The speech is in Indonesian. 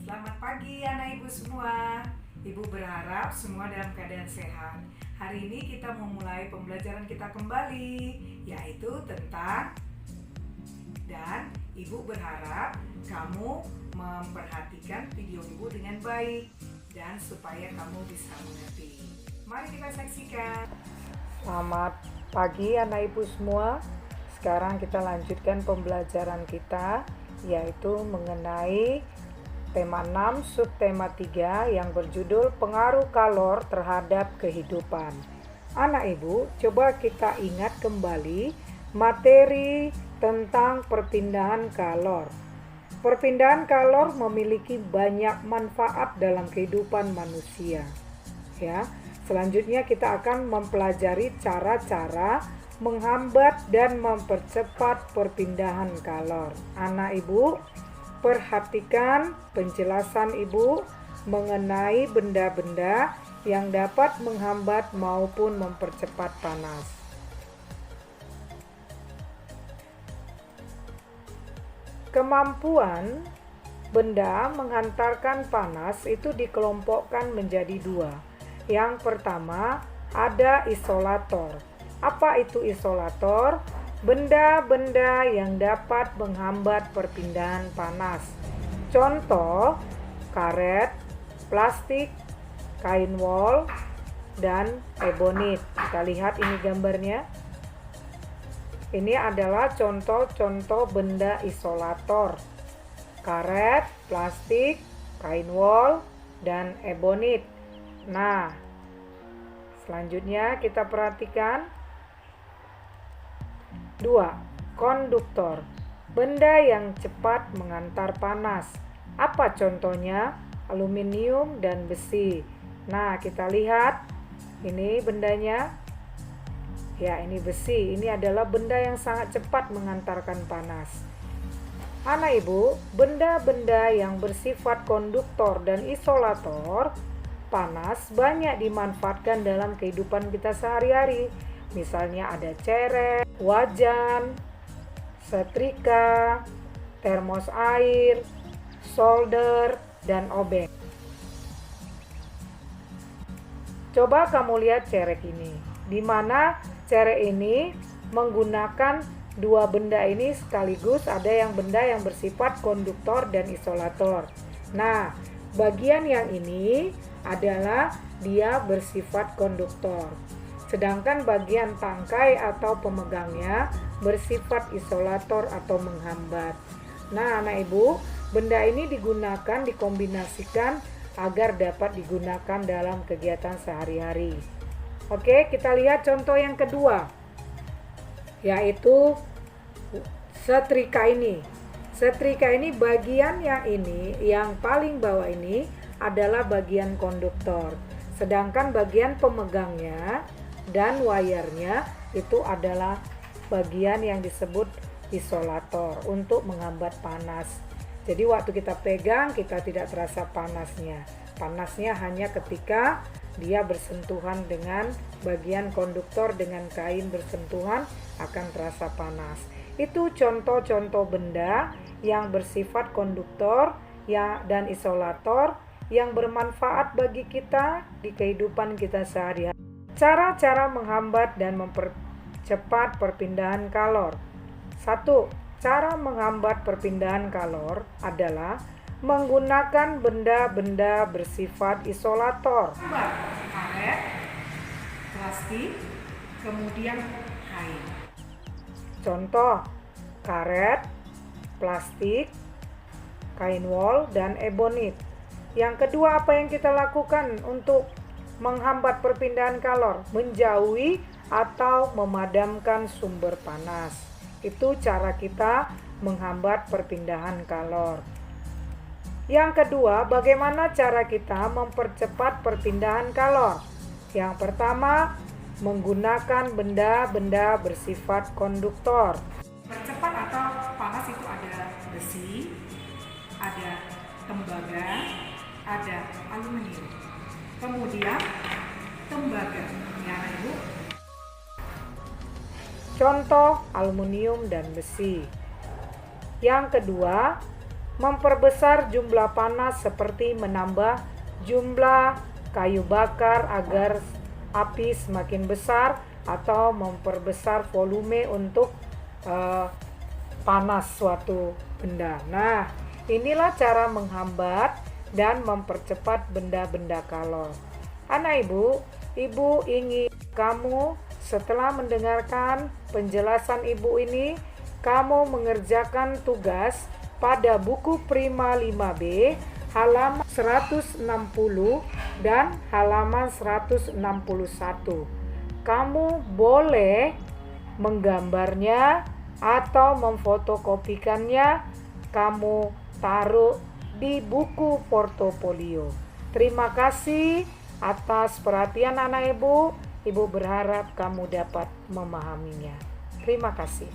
Selamat pagi anak ibu semua. Ibu berharap semua dalam keadaan sehat. Hari ini kita memulai pembelajaran kita kembali, yaitu tentang, dan ibu berharap kamu memperhatikan video ibu dengan baik dan supaya kamu bisa mengerti. Mari kita saksikan. Selamat pagi anak ibu semua. Sekarang kita lanjutkan pembelajaran kita, yaitu mengenai tema 6 subtema 3 yang berjudul pengaruh kalor terhadap kehidupan. Anak ibu, coba kita ingat kembali materi tentang perpindahan kalor. Perpindahan kalor memiliki banyak manfaat dalam kehidupan manusia. Ya, selanjutnya kita akan mempelajari cara-cara menghambat dan mempercepat perpindahan kalor. Anak ibu, perhatikan penjelasan ibu mengenai benda-benda yang dapat menghambat maupun mempercepat panas. Kemampuan benda menghantarkan panas itu dikelompokkan menjadi dua. Yang pertama ada isolator. Apa itu isolator? Benda-benda yang dapat menghambat perpindahan panas. Contoh, karet, plastik, kain wol, dan ebonit. Kita lihat ini gambarnya. Ini adalah contoh-contoh benda isolator. Karet, plastik, kain wol, dan ebonit. Nah, selanjutnya kita perhatikan. 2. Konduktor. Benda yang cepat mengantar panas. Apa contohnya? Aluminium dan besi. Nah, kita lihat. Ini bendanya. Ya, ini besi. Ini adalah benda yang sangat cepat mengantarkan panas. Anak ibu, benda-benda yang bersifat konduktor dan isolator panas banyak dimanfaatkan dalam kehidupan kita sehari-hari. Misalnya ada ceret, wajan, setrika, termos air, solder, dan obeng. Coba kamu lihat ceret ini, di mana ceret ini menggunakan dua benda ini sekaligus. Ada yang benda yang bersifat konduktor dan isolator. Nah, bagian yang ini adalah dia bersifat konduktor. Sedangkan bagian tangkai atau pemegangnya bersifat isolator atau menghambat. Nah, anak ibu, benda ini digunakan, dikombinasikan agar dapat digunakan dalam kegiatan sehari-hari. Oke, kita lihat contoh yang kedua, yaitu setrika ini. Setrika ini bagian yang paling bawah ini adalah bagian konduktor. Sedangkan bagian pemegangnya dan wayarnya itu adalah bagian yang disebut isolator untuk menghambat panas. Jadi waktu kita pegang kita tidak terasa panasnya. Panasnya hanya ketika dia bersentuhan dengan bagian konduktor, dengan kain bersentuhan akan terasa panas. Itu contoh-contoh benda yang bersifat konduktor dan isolator yang bermanfaat bagi kita di kehidupan kita sehari-hari. Cara-cara menghambat dan mempercepat perpindahan kalor. 1. Cara menghambat perpindahan kalor adalah menggunakan benda-benda bersifat isolator. Karet, plastik, kemudian kain. Contoh, karet, plastik, kain wol, dan ebonit. Yang kedua, apa yang kita lakukan untuk menghambat perpindahan kalor? Menjauhi atau memadamkan sumber panas. Itu cara kita menghambat perpindahan kalor. Yang kedua, bagaimana cara kita mempercepat perpindahan kalor? Yang pertama, menggunakan benda-benda bersifat konduktor. Percepat atau panas itu ada besi, ada tembaga, ada aluminium. Kemudian tembaga, ya ibu. Contoh aluminium dan besi. Yang kedua, Memperbesar jumlah panas seperti menambah jumlah kayu bakar agar api semakin besar, atau memperbesar volume untuk panas suatu benda. Nah, inilah cara menghambat dan mempercepat benda-benda kalor. Anak ibu ingin kamu setelah mendengarkan penjelasan ibu ini, kamu mengerjakan tugas pada buku Prima 5B halaman 160 dan halaman 161. Kamu boleh menggambarnya atau memfotokopikannya, kamu taruh di buku portofolio. Terima kasih atas perhatian anak ibu. Ibu berharap kamu dapat memahaminya. Terima kasih.